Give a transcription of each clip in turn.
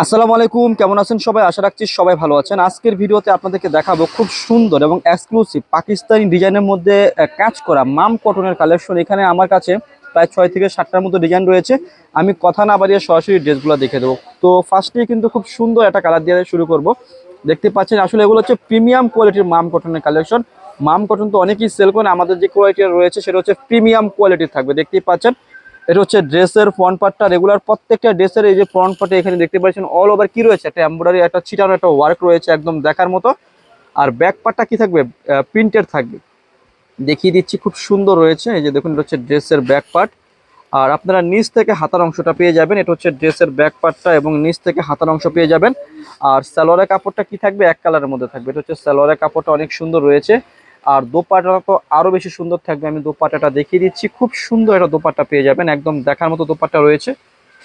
আসসালামু আলাইকুম, কেমন আছেন সবাই? আশা রাখছি সবাই ভালো আছেন। আজকের ভিডিওতে আপনাদেরকে দেখাবো খুব সুন্দর এবং এক্সক্লুসিভ পাকিস্তানি ডিজাইনের মধ্যে কাজ করা মাম কটনের কালেকশন। এখানে আমার কাছে প্রায় 6 থেকে 7টার মতো ডিজাইন রয়েছে। আমি কথা না বাড়িয়ে সরাসরি ড্রেসগুলো দেখে দেবো। তো ফার্স্টেই কিন্তু খুব সুন্দর একটা কালার দিয়ে শুরু করব। দেখতে পাচ্ছেন আসলে এগুলো হচ্ছে প্রিমিয়াম কোয়ালিটির মাম কটনের কালেকশন। মাম কটন তো অনেকেই সেল করেন, আমাদের যে কোয়ালিটি রয়েছে সেটা হচ্ছে প্রিমিয়াম কোয়ালিটির থাকবে। দেখতেই পাচ্ছেন এটা হচ্ছে ড্রেসের ফ্রন্ট পার্টটা রেগুলার প্রত্যেকটা ড্রেসের এই যে ফ্রন্ট পার্টে এখানে দেখতে পাচ্ছেন অল ওভার কি রয়েছে, একটা এমব্রয়ডারি, একটা ছিটানো একটা ওয়ার্ক রয়েছে একদম দেখার মতো। আর ব্যাক পার্টটা কি থাকবে, প্রিন্টের থাকবে। দেখিয়ে দিচ্ছি, খুব সুন্দর রয়েছে। এই যে দেখুন, এটা হচ্ছে ড্রেসের ব্যাক পার্ট। আর আপনারা নিচ থেকে হাতার অংশটা পেয়ে যাবেন। এটা হচ্ছে ড্রেসের ব্যাক পার্টটা এবং নিচ থেকে হাতার অংশ পেয়ে যাবেন। আর সালোয়ারের কাপড়টা কি থাকবে, এক কালারের মধ্যে থাকবে। এটা হচ্ছে সালোয়ারের কাপড়টা অনেক সুন্দর রয়েছে। আর দোপাট্টাটা তো আরো বেশি সুন্দর থাকবে। আমি দোপাট্টাটা দেখিয়ে দিচ্ছি, খুব সুন্দর একটা দোপাট্টা পেয়ে যাবেন, একদম দেখার মতো দোপাট্টা রয়েছে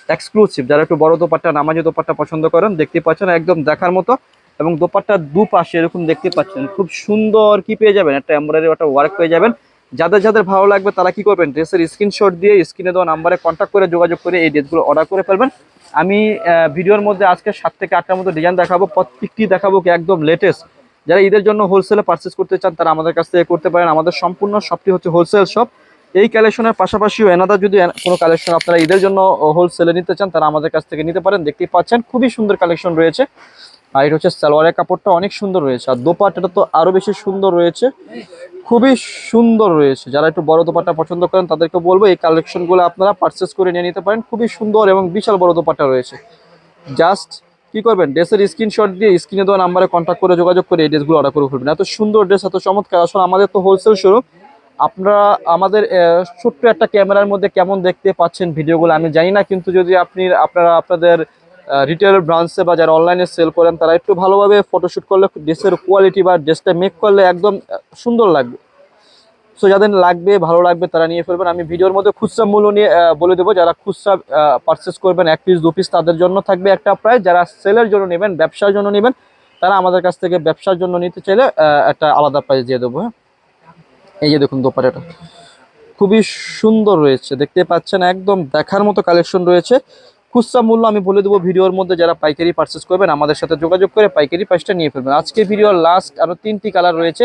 এক্সক্লুসিভ। যারা একটু বড় দোপাট্টা, নামাজি দোপাট্টা পছন্দ করেন, দেখতে পাচ্ছেন একদম দেখার মতো। এবং দোপাট্টার দুপাশে এরকম দেখতে পাচ্ছেন খুব সুন্দর কি পেয়ে যাবেন, একটা এমব্রয়ডারি, একটা ওয়ার্ক পেয়ে যাবেন। যাদের যাদের ভালো লাগবে তারা কি করবেন, ড্রেসের স্ক্রিনশট দিয়ে স্ক্রিনে দেওয়া নাম্বারে কন্ট্যাক্ট করে যোগাযোগ করে এই ড্রেসগুলো অর্ডার করে ফেলবেন। আমি ভিডিওর মধ্যে আজকে 7 থেকে 8টার মতো ডিজাইন দেখাবো, প্রত্যেকটি দেখাবো কি একদম লেটেস্ট। যারা ঈদের জন্য হোলসেলে পারচেস করতে চান তারা আমাদের কাছ থেকে করতে পারেন। আমাদের সম্পূর্ণ শপটি হচ্ছে হোলসেল শপ। এই কালেকশনের পাশাপাশিও এনাদার যদি কোনো কালেকশন আপনারা ঈদের জন্য হোলসেলে নিতে চান তারা আমাদের কাছ থেকে নিতে পারেন। দেখতেই পাচ্ছেন খুবই সুন্দর কালেকশন রয়েছে। আর এটা হচ্ছে সালোয়ারের কাপড়টা অনেক সুন্দর রয়েছে, আর দোপাট্টাটা তো আরো বেশি সুন্দর রয়েছে, খুবই সুন্দর রয়েছে। যারা একটু বড় দোপাট্টা পছন্দ করেন তাদেরকে বলবো এই কালেকশনগুলো আপনারা পারচেস করে নিয়ে নিতে পারেন। খুবই সুন্দর এবং বিশাল বড় দোপাট্টা রয়েছে। জাস্ট কি করবেন, ড্রেসের স্ক্রিনশট দিয়ে স্ক্রিনে দেওয়া নাম্বারে কন্ট্যাক্ট করে যোগাযোগ করে এই ড্রেসগুলো অর্ডার করে ফেলবেন। এত সুন্দর ড্রেস, এত চমৎকার। আসলে আমাদের তো হোলসেল শোরুম। আপনারা আমাদের ছোট্ট একটা ক্যামেরার মধ্যে কেমন দেখতে পাচ্ছেন ভিডিওগুলো আমি জানি না, কিন্তু যদি আপনারা আপনাদের রিটেল ব্রাঞ্চে বা যারা অনলাইনে সেল করেন তারা একটু ভালোভাবে ফটোশ্যুট করলে ড্রেসের কোয়ালিটি বা ড্রেসটা মেক করলে একদম সুন্দর লাগবে। সো যাদের লাগবে, ভালো লাগবে তারা নিয়ে ফেলবেন। আমি ভিডিওর মধ্যে খুচরা মূল্য নিয়ে বলে দেবো। যারা খুচরা পারচেস করবেন 1 পিস 2 পিস তাদের জন্য থাকবে একটা প্রাইস। যারা সেলের জন্য নেবেন, ব্যবসার জন্য নেবেন, তারা আমাদের কাছ থেকে ব্যবসার জন্য নিতে চাইলে একটা আলাদা প্রাইস দিয়ে দেবো। হ্যাঁ, এই যে দেখুন দোপাট্টাটা খুবই সুন্দর রয়েছে, দেখতে পাচ্ছেন একদম দেখার মতো কালেকশন রয়েছে। খুচরা মূল্য আমি বলে দেবো ভিডিওর মধ্যে। যারা পাইকারি পারচেস করবেন আমাদের সাথে যোগাযোগ করে পাইকারি প্রাইসটা নিয়ে ফেলবেন। আজকে ভিডিওর লাস্ট আরও 3টি কালার রয়েছে,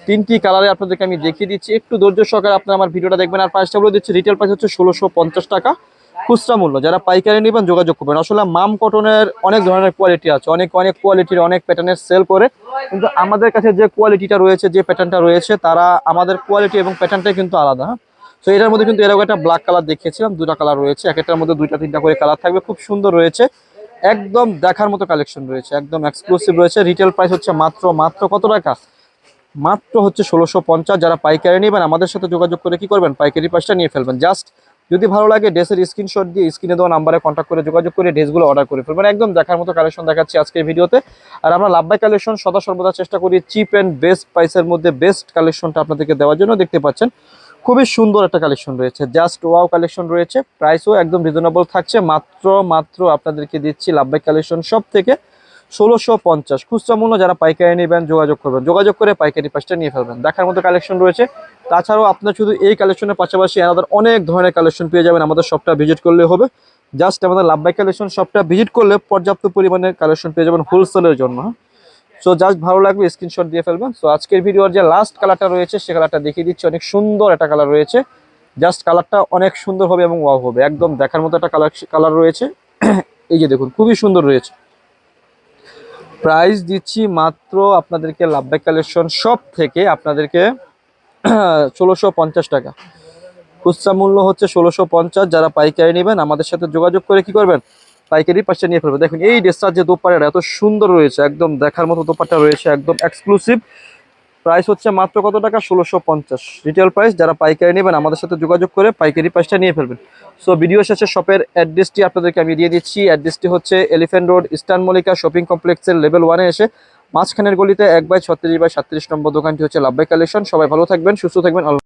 3টি কালারে আপনাদেরকে আমি দেখিয়ে দিচ্ছি। একটু ধৈর্য সহকারে আপনারা আমার ভিডিওটা দেখবেন। আর প্রাইসটা বলে দিচ্ছি, রিটেল প্রাইস হচ্ছে 1650 টাকা খুচরা মূল্য। যারা পাইকারি নেবেন যোগাযোগ করবেন। আসলে মাম কটনের অনেক ধরনের কোয়ালিটি আছে, অনেক অনেক কোয়ালিটির অনেক প্যাটার্নের সেল করে, কিন্তু আমাদের কাছে যে কোয়ালিটিটা রয়েছে, যে প্যাটার্নটা রয়েছে, তারা আমাদের কোয়ালিটি এবং প্যাটার্নটাই কিন্তু আলাদা। তো এটার মধ্যে কিন্তু এরকম একটা ব্ল্যাক কালার দেখিয়েছিলাম, 2টা কালার রয়েছে, এক একটার মধ্যে 2টা 3টা করে কালার থাকবে, খুব সুন্দর রয়েছে, একদম দেখার মতো কালেকশন রয়েছে, একদম এক্সক্লুসিভ রয়েছে। রিটেল প্রাইস হচ্ছে মাত্র মাত্র কত টাকা, মাত্র হচ্ছে 1650। যারা পাইকারি নেবেন আমাদের সাথে যোগাযোগ করে কি করবেন, পাইকারি প্রাইসটা নিয়ে ফেলবেন। জাস্ট যদি ভালো লাগে ড্রেসের স্ক্রিনশট দিয়ে স্ক্রিনে দেওয়া নাম্বারে কন্ট্যাক্ট করে যোগাযোগ করে ড্রেসগুলো অর্ডার করে ফেলবেন। একদম দেখার মতো কালেকশন দেখাচ্ছি আজকের ভিডিওতে। আর আমরা লাভবাই কালেকশন সদা সর্বদা চেষ্টা করি চিপ অ্যান্ড বেস্ট প্রাইসের মধ্যে বেস্ট কালেকশনটা আপনাদেরকে দেওয়ার জন্য। দেখতে পাচ্ছেন খুবই সুন্দর একটা কালেকশন রয়েছে, জাস্ট ওয়াও কালেকশন রয়েছে। প্রাইসও একদম রিজনেবল থাকছে, মাত্র মাত্র আপনাদেরকে দিচ্ছি লাভবাই কালেকশন সব থেকে 1650 খুচরা মূল্য। যারা পাইকারি নেবেন যোগাযোগ করবেন, যোগাযোগ করে পাইকারি প্রাইসটা নিয়ে ফেলবেন। দেখার মতো কালেকশন রয়েছে। তাছাড়াও আপনার শুধু এই কালেকশনের পাশাপাশি আমাদের অনেক ধরনের কালেকশন পেয়ে যাবেন। আমাদের শপটা ভিজিট করলে হবে, জাস্ট আমাদের লাভবাই কালেকশন শপটা ভিজিট করলে পর্যাপ্ত পরিমাণে কালেকশন পেয়ে যাবেন হোলসেলের জন্য। সো জাস্ট ভালো লাগবে স্ক্রিনশট দিয়ে ফেলবেন। সো আজকের ভিডিওর যে লাস্ট কালারটা রয়েছে সে কালারটা দেখিয়ে দিচ্ছি, অনেক সুন্দর একটা কালার রয়েছে। জাস্ট কালারটা অনেক সুন্দর হবে এবং ওয়াও হবে, একদম দেখার মতো একটা কালার রয়েছে। এই যে দেখুন খুবই সুন্দর রয়েছে। প্রাইস দিচ্ছি মাত্র আপনাদেরকে লাভবাই কালেকশন শপ থেকে আপনাদেরকে 1650 টাকা খুচরা মূল্য হচ্ছে 1650। যারা পাইকারি নেবেন আমাদের সাথে যোগাযোগ করে কি করবেন, পাইকারি পাশে নিয়ে ফেলবেন। দেখুন এই ড্রেসটার যে দোপাট্টাটা এত সুন্দর রয়েছে, একদম দেখার মতো দোপাট্টা রয়েছে, একদম এক্সক্লুসিভ। প্রাইস হচ্ছে মাত্র কত টাকা, 1650 রিটেল প্রাইস। যারা পাইকারি নেবেন আমাদের সাথে যোগাযোগ করে পাইকারি প্রাইসটা নিয়ে ফেলবেন। সো ভিডিও শেষে শপের অ্যাড্রেসটি আপনাদেরকে আমি দিয়ে দিচ্ছি। অ্যাড্রেসটি হচ্ছে elephant road, eastern Mallika shopping কমপ্লেক্সের লেভেল 1-এ এসে মাঝখানের গলিতে 1/36/37 নম্বর দোকানটি হচ্ছে লাভবাই কালেকশন। সবাই ভালো থাকবেন, সুস্থ থাকবেন।